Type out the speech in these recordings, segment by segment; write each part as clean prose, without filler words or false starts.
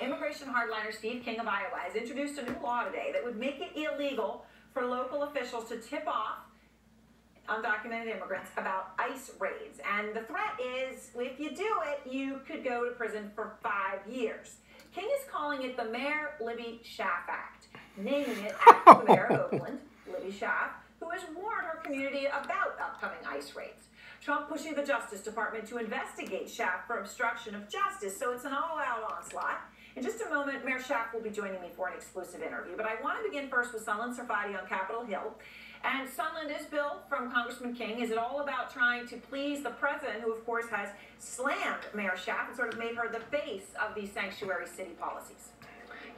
Immigration hardliner Steve King of Iowa has introduced a new law today that would make it illegal for local officials to tip off undocumented immigrants about ICE raids. And the threat is, if you do it, you could go to prison for 5 years. King is calling it the Mayor Libby Schaaf Act, naming it after the mayor of Oakland, Libby Schaaf, who has warned her community about upcoming ICE raids. Trump pushing the Justice Department to investigate Schaaf for obstruction of justice, so it's an all-out onslaught. In just a moment, Mayor Schaaf will be joining me for an exclusive interview, but I want to begin first with Sunland Sarfati on Capitol Hill. And Sunland, this bill from Congressman King, is it all about trying to please the president, who of course has slammed Mayor Schaaf and sort of made her the face of these sanctuary city policies?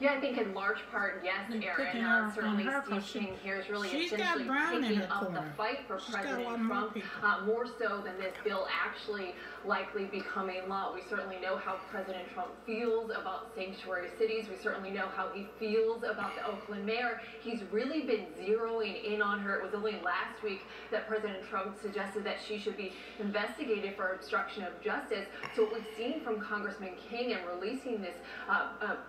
Yeah, I think in large part, yes, Aaron. Certainly Steve King here is really essentially picking up the fight for President Trump, more so than this bill actually likely becoming law. We certainly know how President Trump feels about sanctuary cities. We certainly know how he feels about the Oakland mayor. He's really been zeroing in on her. It was only last week that President Trump suggested that she should be investigated for obstruction of justice. So what we've seen from Congressman King in releasing this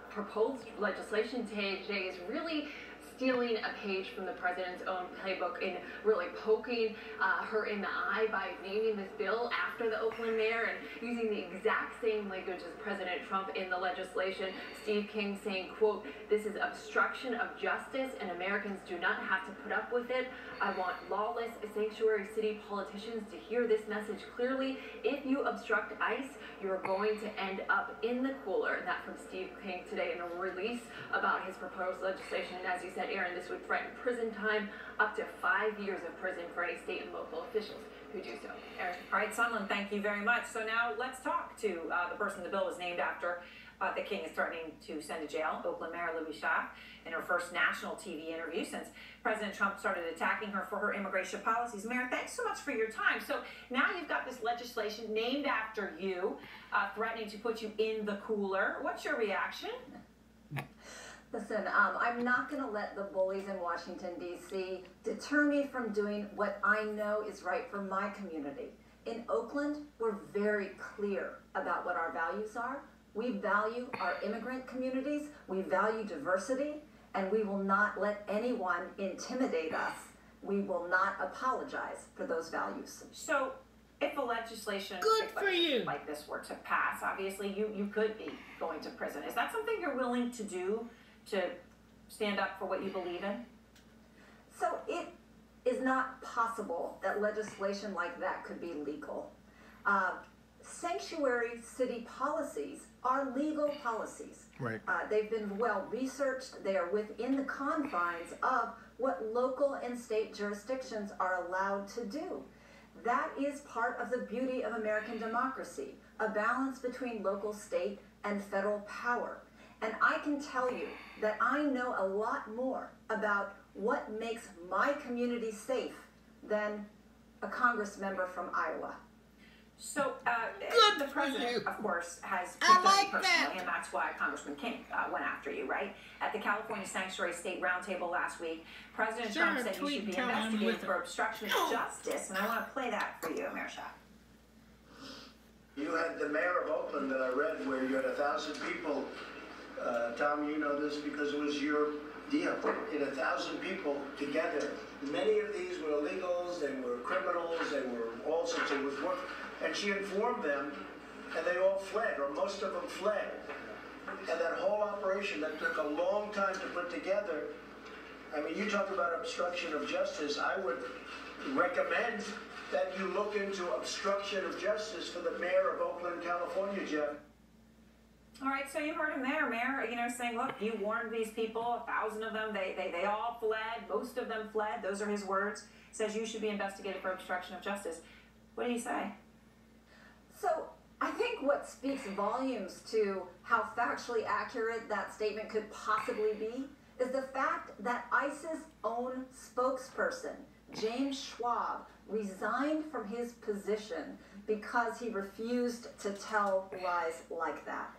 proposed legislation today is really stealing a page from the president's own playbook and really poking her in the eye by naming this bill after the Oakland mayor and using the exact same language as President Trump in the legislation. Steve King saying, quote, "This is obstruction of justice and Americans do not have to put up with it. I want lawless sanctuary city politicians to hear this message clearly. If you obstruct ICE, you're going to end up in the cooler." And that from Steve King today in a release about his proposed legislation. And as you said, Aaron, this would threaten prison time, up to 5 years of prison for any state and local officials who do so. Aaron. All right, Sunland, thank you very much. So now let's talk to the person the bill was named after. The King is threatening to send to jail, Oakland Mayor Libby Schaaf, in her first national TV interview since President Trump started attacking her for her immigration policies. Mayor, thanks so much for your time. So now you've got this legislation named after you, threatening to put you in the cooler. What's your reaction? Listen, I'm not going to let the bullies in Washington, D.C. deter me from doing what I know is right for my community. In Oakland, we're very clear about what our values are. We value our immigrant communities, we value diversity, and we will not let anyone intimidate us. We will not apologize for those values. So, if a legislation like this were to pass, obviously you could be going to prison. Is that something you're willing to do, to stand up for what you believe in? So it is not possible that legislation like that could be legal. Sanctuary city policies are legal policies. Right. They've been well researched. They are within the confines of what local and state jurisdictions are allowed to do. That is part of the beauty of American democracy, a balance between local, state, and federal power. And I can tell you that I know a lot more about what makes my community safe than a Congress member from Iowa. So, the president, of course, has picked on you personally, and that's why Congressman King went after you, right? At the California Sanctuary State Roundtable last week, President Trump said you should be investigated for obstruction of justice, and I want to play that for you, Mayor Schaaf. You had the mayor of Oakland that I read where you had 1,000 people. Tom, you know this because it was your deal. You had 1,000 people together. Many of these were illegals, they were criminals, they were all sorts of work. And she informed them, and they all fled, or most of them fled. And that whole operation that took a long time to put together, I mean, you talk about obstruction of justice, I would recommend that you look into obstruction of justice for the mayor of Oakland, California, Jeff. All right, so you heard him there, Mayor, saying, look, you warned these people, 1,000 of them, they all fled, most of them fled, those are his words, says you should be investigated for obstruction of justice. What do you say? So I think what speaks volumes to how factually accurate that statement could possibly be is the fact that ICE's own spokesperson, James Schwab, resigned from his position because he refused to tell lies like that.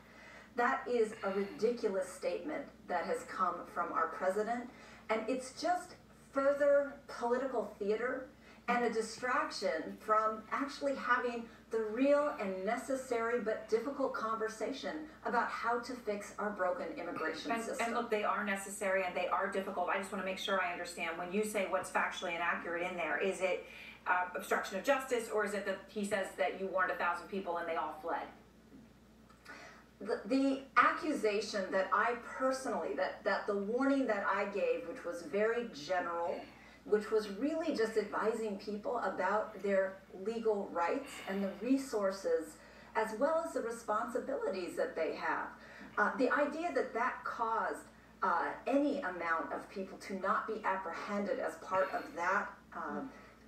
That is a ridiculous statement that has come from our president, and it's just further political theater. and a distraction from actually having the real and necessary but difficult conversation about how to fix our broken immigration system. And look, they are necessary and they are difficult. I just want to make sure I understand. When you say what's factually inaccurate in there, is it obstruction of justice, or is it that he says that you warned 1,000 people and they all fled? The accusation that I personally, that the warning that I gave, which was very general, which was really just advising people about their legal rights and the resources as well as the responsibilities that they have. The idea that that caused any amount of people to not be apprehended as part of that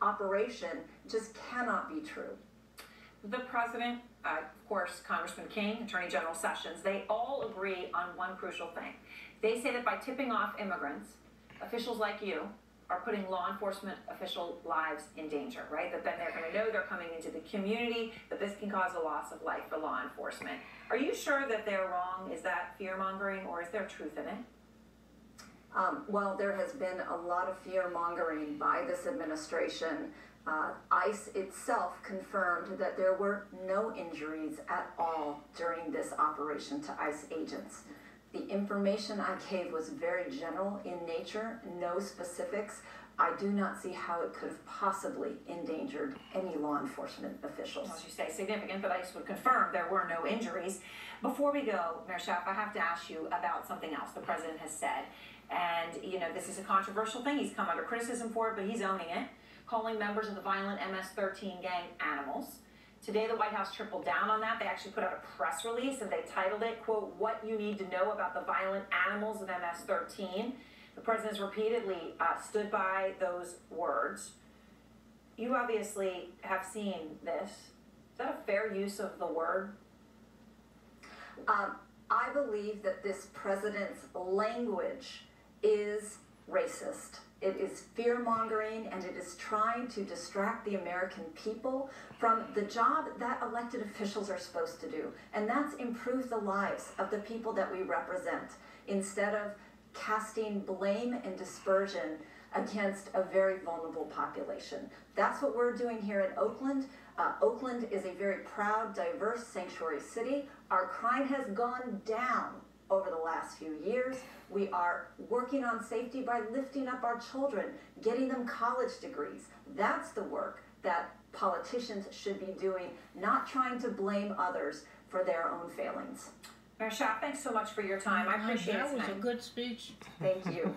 operation just cannot be true. The president, of course, Congressman King, Attorney General Sessions, they all agree on one crucial thing. They say that by tipping off immigrants, officials like you are putting law enforcement official lives in danger, right? That then they're going to know they're coming into the community, that this can cause a loss of life for law enforcement. Are you sure that they're wrong? Is that fear-mongering, or is there truth in it? Well, there has been a lot of fear-mongering by this administration. ICE itself confirmed that there were no injuries at all during this operation to ICE agents. The information I gave was very general in nature, no specifics. I do not see how it could have possibly endangered any law enforcement officials. As you say, significant, but ICE would confirm there were no injuries. Before we go, Mayor Schaaf, I have to ask you about something else the president has said. And, you know, this is a controversial thing. He's come under criticism for it, but he's owning it, calling members of the violent MS-13 gang animals. Today, the White House tripled down on that. They actually put out a press release, and they titled it, quote, "What You Need to Know About the Violent Animals of MS-13." The president has repeatedly stood by those words. You obviously have seen this. Is that a fair use of the word? I believe that this president's language is racist. It is fear-mongering, and it is trying to distract the American people from the job that elected officials are supposed to do, and that's improve the lives of the people that we represent, instead of casting blame and dispersion against a very vulnerable population. That's what we're doing here in Oakland. Oakland is a very proud, diverse sanctuary city. Our crime has gone down over the last few years. We are working on safety by lifting up our children, getting them college degrees. That's the work that politicians should be doing, not trying to blame others for their own failings. Mayor Schaaf, thanks so much for your time. I appreciate it. That was a good speech. Thank you.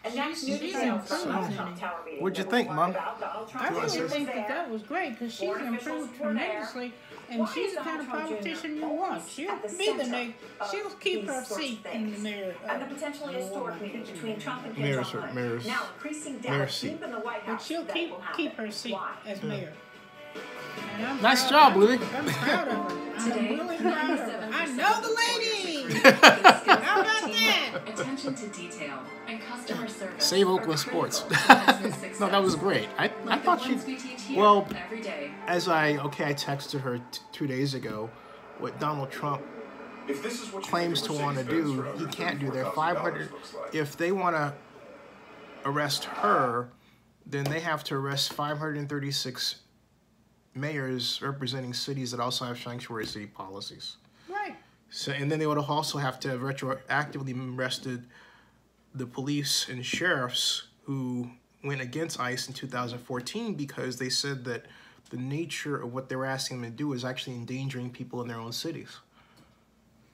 And next, new details from the Trump Tower meeting. What'd you think, Mom? I really think that was great, because she's improved tremendously, and she's the kind of politician you want. She'll be the next. She'll keep her seat in the mayor. And the potentially historic meeting between Trump and Kim Jong-un. Now increasing doubt deep in the White House. But she'll keep her seat as mayor. Nice job, Libby. I'm proud of her. I'm really proud of her. I know the lady. How about that? Attention to detail and customer service. Save Oakland sports. No, that was great. I thought she. Well, as I texted her 2 days ago, what Donald Trump claims to want to do, he can't do. They're 500. If they want to arrest her, then they have to arrest 536 mayors representing cities that also have sanctuary city policies. Right. So, and then they would also have to have retroactively arrested the police and sheriffs who went against ICE in 2014 because they said that the nature of what they were asking them to do is actually endangering people in their own cities.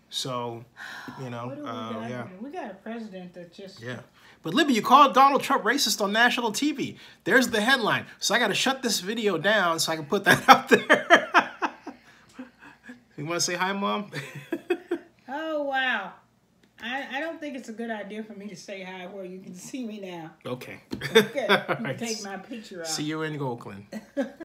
So, you know, yeah. We got a president that just... Yeah. But Libby, you called Donald Trump racist on national TV. There's the headline. So I got to shut this video down so I can put that out there. You want to say hi, Mom? Oh, wow. I don't think it's a good idea for me to say hi where you can see me now. Okay. Okay. You can take my picture out. See you in Oakland.